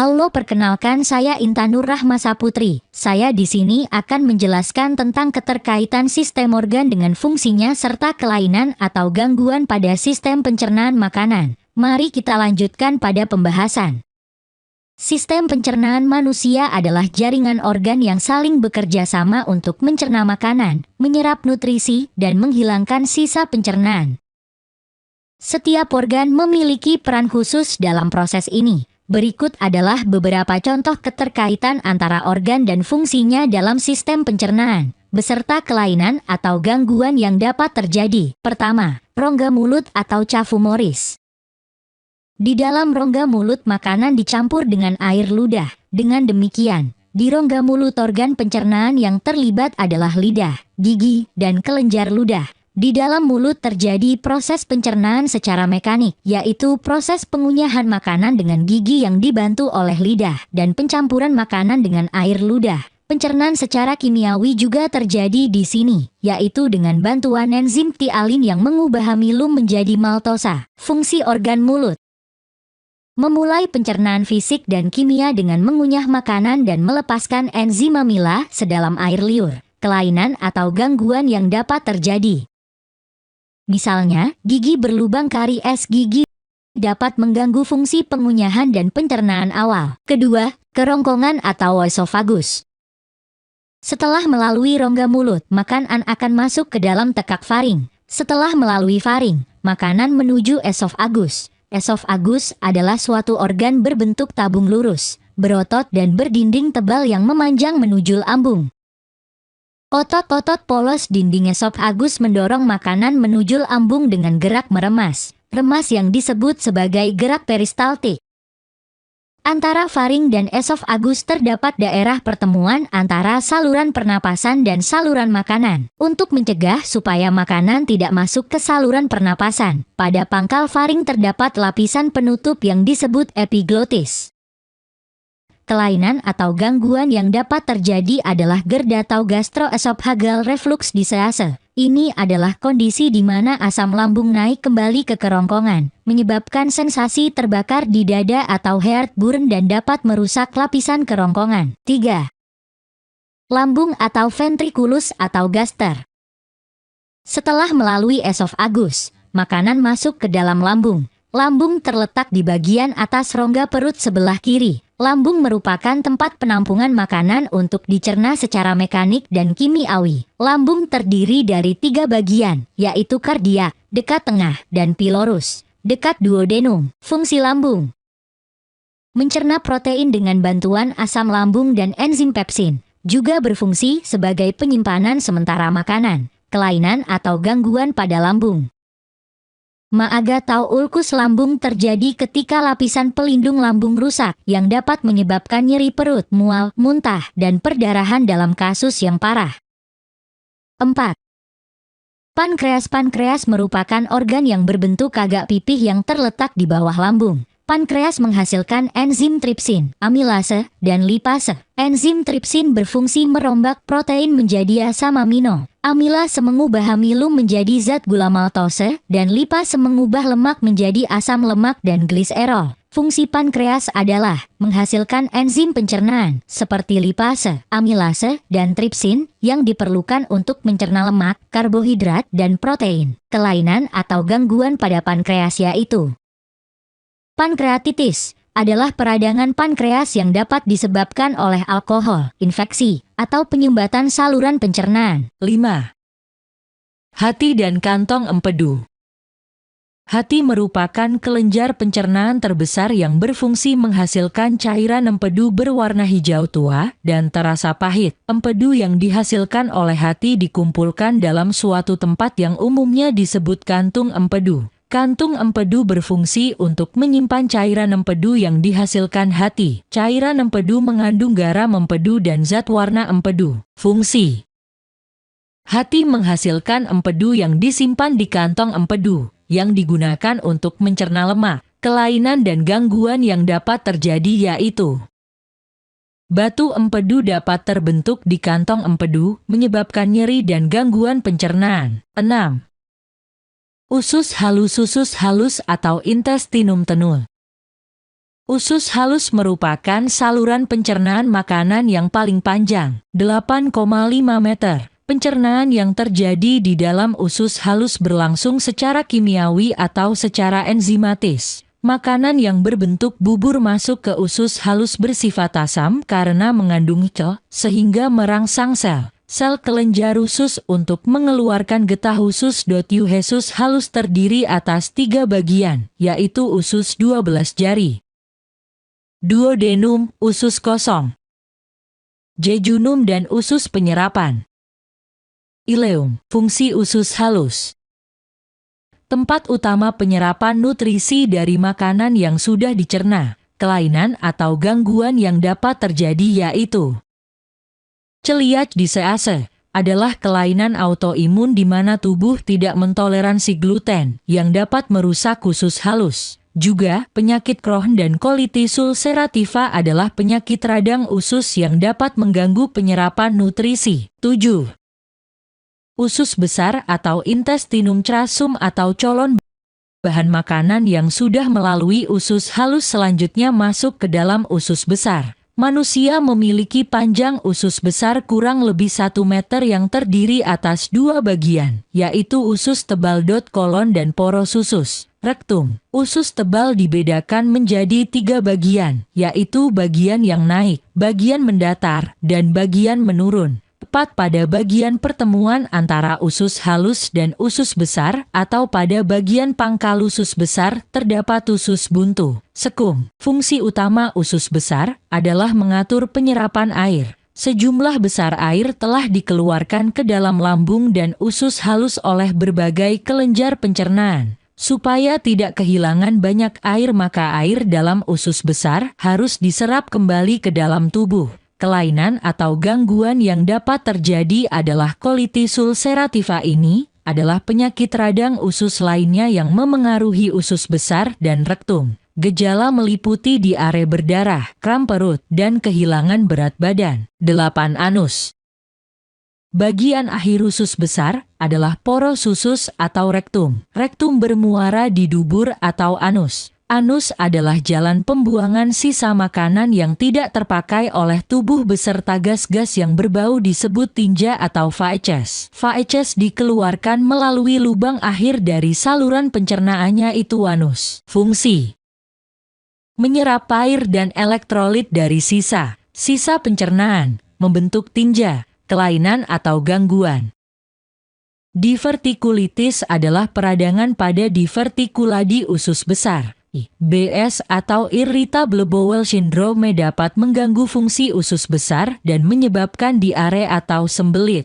Halo, perkenalkan saya Intanur Rahma Saputri. Saya di sini akan menjelaskan tentang keterkaitan sistem organ dengan fungsinya serta kelainan atau gangguan pada sistem pencernaan makanan. Mari kita lanjutkan pada pembahasan. Sistem pencernaan manusia adalah jaringan organ yang saling bekerja sama untuk mencerna makanan, menyerap nutrisi, dan menghilangkan sisa pencernaan. Setiap organ memiliki peran khusus dalam proses ini. Berikut adalah beberapa contoh keterkaitan antara organ dan fungsinya dalam sistem pencernaan, beserta kelainan atau gangguan yang dapat terjadi. Pertama, rongga mulut atau caphumoris. Di dalam rongga mulut makanan dicampur dengan air ludah. Dengan demikian, di rongga mulut organ pencernaan yang terlibat adalah lidah, gigi, dan kelenjar ludah. Di dalam mulut terjadi proses pencernaan secara mekanik, yaitu proses pengunyahan makanan dengan gigi yang dibantu oleh lidah, dan pencampuran makanan dengan air ludah. Pencernaan secara kimiawi juga terjadi di sini, yaitu dengan bantuan enzim ptialin yang mengubah amilum menjadi maltosa. Fungsi organ mulut: memulai pencernaan fisik dan kimia dengan mengunyah makanan dan melepaskan enzim amila sedalam air liur. Kelainan atau gangguan yang dapat terjadi: misalnya, gigi berlubang karies gigi dapat mengganggu fungsi pengunyahan dan pencernaan awal. Kedua, kerongkongan atau esofagus. Setelah melalui rongga mulut, makanan akan masuk ke dalam tekak faring. Setelah melalui faring, makanan menuju esofagus. Esofagus adalah suatu organ berbentuk tabung lurus, berotot dan berdinding tebal yang memanjang menuju lambung. Otot-otot polos dinding esofagus mendorong makanan menuju lambung dengan gerak meremas. Remas yang disebut sebagai gerak peristaltik. Antara faring dan esofagus terdapat daerah pertemuan antara saluran pernapasan dan saluran makanan. Untuk mencegah supaya makanan tidak masuk ke saluran pernapasan, pada pangkal faring terdapat lapisan penutup yang disebut epiglotis. Kelainan atau gangguan yang dapat terjadi adalah GERD atau gastroesophageal reflux disease. Ini adalah kondisi di mana asam lambung naik kembali ke kerongkongan, menyebabkan sensasi terbakar di dada atau heartburn dan dapat merusak lapisan kerongkongan. 3. Lambung atau ventriculus atau gaster. Setelah melalui esofagus, makanan masuk ke dalam lambung. Lambung terletak di bagian atas rongga perut sebelah kiri. Lambung merupakan tempat penampungan makanan untuk dicerna secara mekanik dan kimiawi. Lambung terdiri dari 3 bagian, yaitu kardiak, dekat tengah, dan pilorus, dekat duodenum. Fungsi lambung: mencerna protein dengan bantuan asam lambung dan enzim pepsin. Juga berfungsi sebagai penyimpanan sementara makanan. Kelainan atau gangguan pada lambung: maaga atau ulkus lambung terjadi ketika lapisan pelindung lambung rusak, yang dapat menyebabkan nyeri perut, mual, muntah, dan perdarahan dalam kasus yang parah. 4. Pankreas. Pankreas merupakan organ yang berbentuk agak pipih yang terletak di bawah lambung. Pankreas menghasilkan enzim tripsin, amilase, dan lipase. Enzim tripsin berfungsi merombak protein menjadi asam amino. Amilase mengubah amilum menjadi zat gula maltose, dan lipase mengubah lemak menjadi asam lemak dan gliserol. Fungsi pankreas adalah menghasilkan enzim pencernaan, seperti lipase, amilase, dan tripsin, yang diperlukan untuk mencerna lemak, karbohidrat, dan protein. Kelainan atau gangguan pada pankreas yaitu: pankreatitis adalah peradangan pankreas yang dapat disebabkan oleh alkohol, infeksi, atau penyumbatan saluran pencernaan. 5. Hati dan kantong empedu. Hati merupakan kelenjar pencernaan terbesar yang berfungsi menghasilkan cairan empedu berwarna hijau tua dan terasa pahit. Empedu yang dihasilkan oleh hati dikumpulkan dalam suatu tempat yang umumnya disebut kantung empedu. Kantung empedu berfungsi untuk menyimpan cairan empedu yang dihasilkan hati. Cairan empedu mengandung garam empedu dan zat warna empedu. Fungsi: hati menghasilkan empedu yang disimpan di kantong empedu, yang digunakan untuk mencerna lemak. Kelainan dan gangguan yang dapat terjadi yaitu: batu empedu dapat terbentuk di kantong empedu, menyebabkan nyeri dan gangguan pencernaan. 6. Usus halus atau intestinum tenul. Usus halus merupakan saluran pencernaan makanan yang paling panjang, 8,5 meter. Pencernaan yang terjadi di dalam usus halus berlangsung secara kimiawi atau secara enzimatis. Makanan yang berbentuk bubur masuk ke usus halus bersifat asam karena mengandung kel, sehingga merangsang sel kelenjar usus untuk mengeluarkan getah usus. Usus halus terdiri atas 3 bagian, yaitu usus 12 jari, duodenum, usus kosong, jejunum dan usus penyerapan. Ileum, fungsi usus halus. Tempat utama penyerapan nutrisi dari makanan yang sudah dicerna. Kelainan atau gangguan yang dapat terjadi yaitu celiac disease adalah kelainan autoimun di mana tubuh tidak mentoleransi gluten yang dapat merusak usus halus. Juga, penyakit Crohn dan colitis ulcerativa adalah penyakit radang usus yang dapat mengganggu penyerapan nutrisi. 7. Usus besar atau intestinum crasum atau colon bahan makanan yang sudah melalui usus halus selanjutnya masuk ke dalam usus besar. Manusia memiliki panjang usus besar kurang lebih 1 meter yang terdiri atas 2 bagian, yaitu usus tebal. Kolon dan poros usus. Rektum. Usus tebal dibedakan menjadi 3 bagian, yaitu bagian yang naik, bagian mendatar, dan bagian menurun. Tepat pada bagian pertemuan antara usus halus dan usus besar atau pada bagian pangkal usus besar terdapat usus buntu, sekum. Fungsi utama usus besar adalah mengatur penyerapan air. Sejumlah besar air telah dikeluarkan ke dalam lambung dan usus halus oleh berbagai kelenjar pencernaan. Supaya tidak kehilangan banyak air maka air dalam usus besar harus diserap kembali ke dalam tubuh. Kelainan atau gangguan yang dapat terjadi adalah colitis ulcerativa. Ini adalah penyakit radang usus lainnya yang memengaruhi usus besar dan rektum. Gejala meliputi diare berdarah, kram perut, dan kehilangan berat badan. 8. Anus. Bagian akhir usus besar adalah poros usus atau rektum. Rektum bermuara di dubur atau anus. Anus adalah jalan pembuangan sisa makanan yang tidak terpakai oleh tubuh beserta gas-gas yang berbau disebut tinja atau feces. Feces dikeluarkan melalui lubang akhir dari saluran pencernaannya itu anus. Fungsi: menyerap air dan elektrolit dari sisa pencernaan, membentuk tinja, kelainan atau gangguan. Divertikulitis adalah peradangan pada divertikula di usus besar. IBS atau Irritable Bowel Syndrome dapat mengganggu fungsi usus besar dan menyebabkan diare atau sembelit.